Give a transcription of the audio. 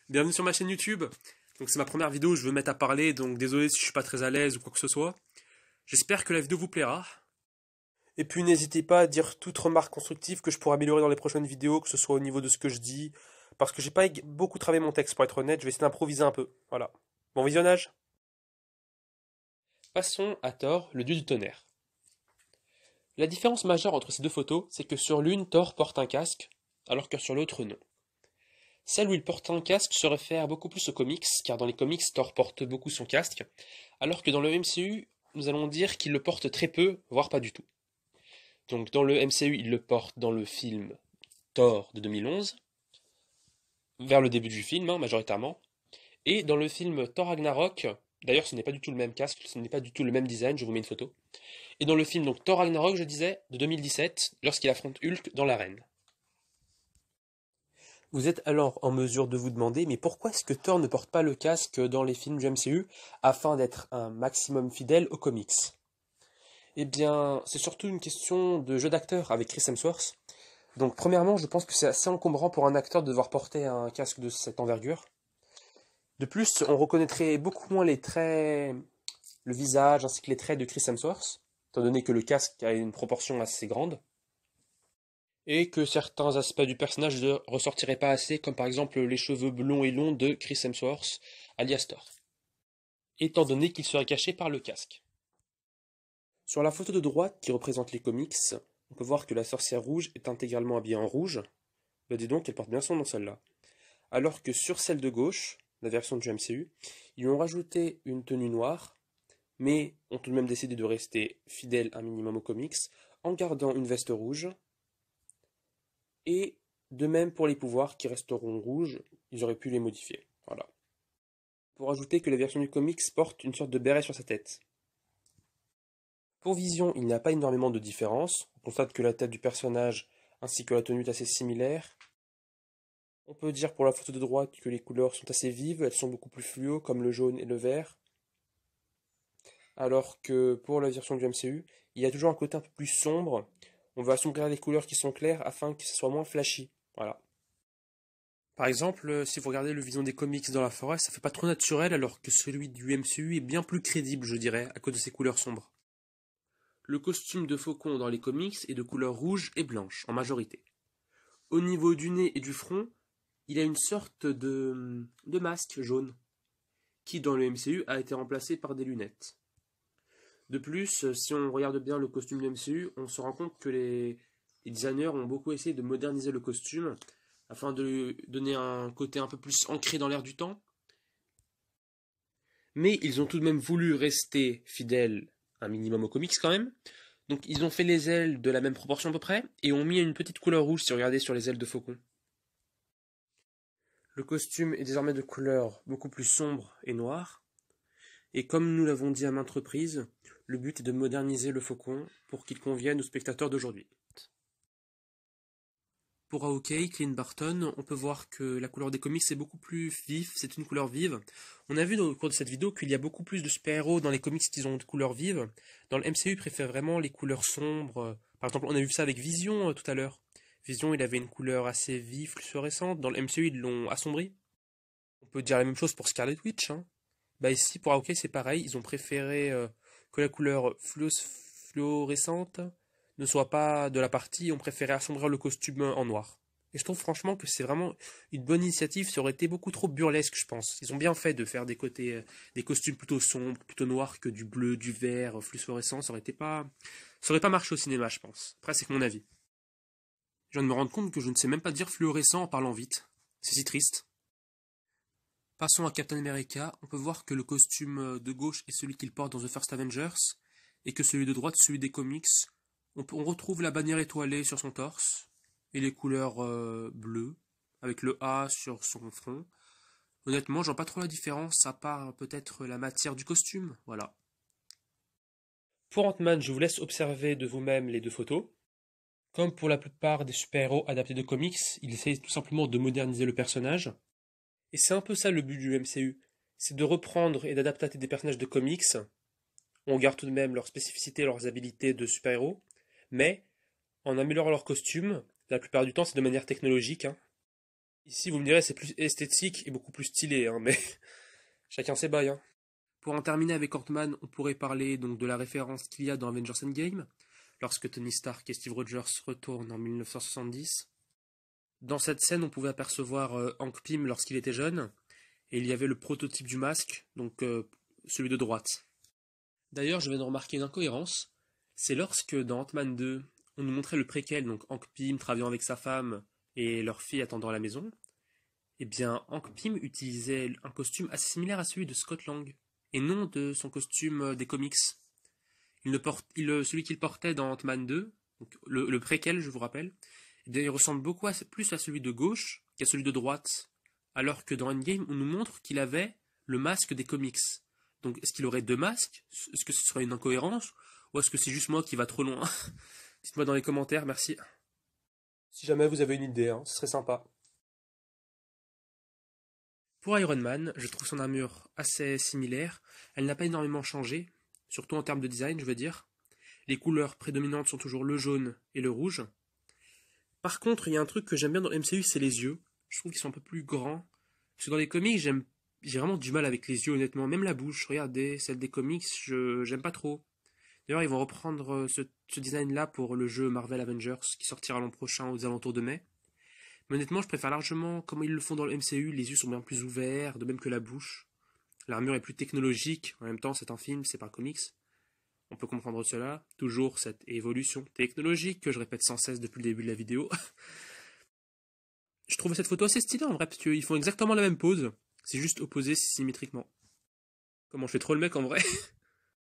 Bienvenue sur ma chaîne YouTube. Donc c'est ma première vidéo, je veux me mettre à parler, donc désolé si je suis pas très à l'aise ou quoi que ce soit. J'espère que la vidéo vous plaira. Et puis n'hésitez pas à dire toute remarque constructive que je pourrais améliorer dans les prochaines vidéos, que ce soit au niveau de ce que je dis, parce que j'ai pas beaucoup travaillé mon texte pour être honnête, je vais essayer d'improviser un peu. Voilà. Bon visionnage. Passons à Thor, le dieu du tonnerre. La différence majeure entre ces deux photos, c'est que sur l'une, Thor porte un casque, alors que sur l'autre, non. Celle où il porte un casque se réfère beaucoup plus aux comics, car dans les comics, Thor porte beaucoup son casque, alors que dans le MCU, nous allons dire qu'il le porte très peu, voire pas du tout. Donc dans le MCU, il le porte dans le film Thor de 2011, vers le début du film, majoritairement, et dans le film Thor Ragnarok, d'ailleurs ce n'est pas du tout le même casque, ce n'est pas du tout le même design, je vous mets une photo, et dans le film donc Thor Ragnarok, je disais, de 2017, lorsqu'il affronte Hulk dans l'arène. Vous êtes alors en mesure de vous demander, mais pourquoi est-ce que Thor ne porte pas le casque dans les films du MCU afin d'être un maximum fidèle aux comics? Eh bien, c'est surtout une question de jeu d'acteur avec Chris Hemsworth. Donc, premièrement, je pense que c'est assez encombrant pour un acteur de devoir porter un casque de cette envergure. De plus, on reconnaîtrait beaucoup moins les traits, le visage ainsi que les traits de Chris Hemsworth, étant donné que le casque a une proportion assez grande, et que certains aspects du personnage ne ressortiraient pas assez, comme par exemple les cheveux blonds et longs de Chris Hemsworth, alias Thor, étant donné qu'il serait caché par le casque. Sur la photo de droite qui représente les comics, on peut voir que la sorcière rouge est intégralement habillée en rouge. Ben dis donc, elle porte bien son nom celle-là. Alors que sur celle de gauche, la version du MCU, ils ont rajouté une tenue noire, mais ont tout de même décidé de rester fidèles un minimum aux comics, en gardant une veste rouge. Et de même pour les pouvoirs qui resteront rouges, ils auraient pu les modifier. Voilà. Pour ajouter que la version du comics porte une sorte de béret sur sa tête. Pour Vision, il n'y a pas énormément de différence. On constate que la tête du personnage ainsi que la tenue est assez similaire. On peut dire pour la photo de droite que les couleurs sont assez vives, elles sont beaucoup plus fluo comme le jaune et le vert. Alors que pour la version du MCU, il y a toujours un côté un peu plus sombre. On va assombrir les couleurs qui sont claires afin que ce soit moins flashy. Voilà. Par exemple, si vous regardez le Vision des comics dans la forêt, ça fait pas trop naturel alors que celui du MCU est bien plus crédible, je dirais, à cause de ses couleurs sombres. Le costume de Faucon dans les comics est de couleur rouge et blanche, en majorité. Au niveau du nez et du front, il a une sorte de masque jaune, qui dans le MCU a été remplacé par des lunettes. De plus, si on regarde bien le costume du MCU, on se rend compte que les designers ont beaucoup essayé de moderniser le costume, afin de lui donner un côté un peu plus ancré dans l'air du temps. Mais ils ont tout de même voulu rester fidèles un minimum aux comics quand même. Donc ils ont fait les ailes de la même proportion à peu près, et ont mis une petite couleur rouge si vous regardez sur les ailes de Faucon. Le costume est désormais de couleur beaucoup plus sombre et noire, et comme nous l'avons dit à maintes reprises, le but est de moderniser le Faucon pour qu'il convienne aux spectateurs d'aujourd'hui. Pour Hawkeye, Clint Barton, on peut voir que la couleur des comics est beaucoup plus vive, c'est une couleur vive. On a vu au cours de cette vidéo qu'il y a beaucoup plus de super-héros dans les comics qui ont de couleurs vives. Dans le MCU, ils préfèrent vraiment les couleurs sombres. Par exemple, on a vu ça avec Vision tout à l'heure. Vision, il avait une couleur assez vive, fluorescente. Dans le MCU, ils l'ont assombri. On peut dire la même chose pour Scarlet Witch. Bah ici, pour Hawkeye, c'est pareil. Ils ont préféré que la couleur fluorescente ne soit pas de la partie, on préférait assombrir le costume en noir. Et je trouve franchement que c'est vraiment une bonne initiative, ça aurait été beaucoup trop burlesque, je pense. Ils ont bien fait de faire des côtés, des costumes plutôt sombres, plutôt noirs que du bleu, du vert, fluorescent, ça aurait pas marché au cinéma, je pense. Après, c'est que mon avis. Je viens de me rendre compte que je ne sais même pas dire fluorescent en parlant vite. C'est si triste. Passons à Captain America, on peut voir que le costume de gauche est celui qu'il porte dans The First Avengers, et que celui de droite, celui des comics. On retrouve la bannière étoilée sur son torse, et les couleurs bleues, avec le A sur son front. Honnêtement, je vois pas trop la différence, à part peut-être la matière du costume, voilà. Pour Ant-Man, je vous laisse observer de vous-même les deux photos. Comme pour la plupart des super-héros adaptés de comics, ils essayent tout simplement de moderniser le personnage. Et c'est un peu ça le but du MCU, c'est de reprendre et d'adapter des personnages de comics. On garde tout de même leurs spécificités, leurs habilités de super-héros, mais en améliorant leurs costumes, la plupart du temps c'est de manière technologique, Ici, vous me direz, c'est plus esthétique et beaucoup plus stylé, hein, mais chacun ses bails, hein. Pour en terminer avec Ant-Man, on pourrait parler donc de la référence qu'il y a dans Avengers Endgame, lorsque Tony Stark et Steve Rogers retournent en 1970. Dans cette scène, on pouvait apercevoir Hank Pym lorsqu'il était jeune, et il y avait le prototype du masque, donc celui de droite. D'ailleurs, je viens de remarquer une incohérence, c'est lorsque dans Ant-Man 2, on nous montrait le préquel, donc Hank Pym travaillant avec sa femme et leur fille attendant à la maison, eh bien, Hank Pym utilisait un costume assez similaire à celui de Scott Lang, et non de son costume des comics. Celui qu'il portait dans Ant-Man 2, donc le préquel, je vous rappelle, eh bien, il ressemble beaucoup plus à celui de gauche qu'à celui de droite, alors que dans Endgame, on nous montre qu'il avait le masque des comics. Donc, est-ce qu'il aurait deux masques? Est-ce que ce serait une incohérence? Ou est-ce que c'est juste moi qui va trop loin? Dites-moi dans les commentaires, merci. Si jamais vous avez une idée, hein, ce serait sympa. Pour Iron Man, je trouve son armure assez similaire. Elle n'a pas énormément changé, surtout en termes de design, je veux dire. Les couleurs prédominantes sont toujours le jaune et le rouge. Par contre, il y a un truc que j'aime bien dans le MCU, c'est les yeux. Je trouve qu'ils sont un peu plus grands. Parce que dans les comics, j'ai vraiment du mal avec les yeux, honnêtement. Même la bouche, regardez, celle des comics, j'aime pas trop. D'ailleurs, ils vont reprendre ce design-là pour le jeu Marvel Avengers qui sortira l'an prochain aux alentours de mai. Mais honnêtement, je préfère largement comment ils le font dans le MCU. Les yeux sont bien plus ouverts, de même que la bouche. L'armure est plus technologique. En même temps, c'est un film, c'est pas un comics. On peut comprendre cela. Toujours cette évolution technologique que je répète sans cesse depuis le début de la vidéo. Je trouve cette photo assez stylée en vrai, parce qu'ils font exactement la même pose. C'est juste opposé symétriquement. Comment je fais trop le mec en vrai.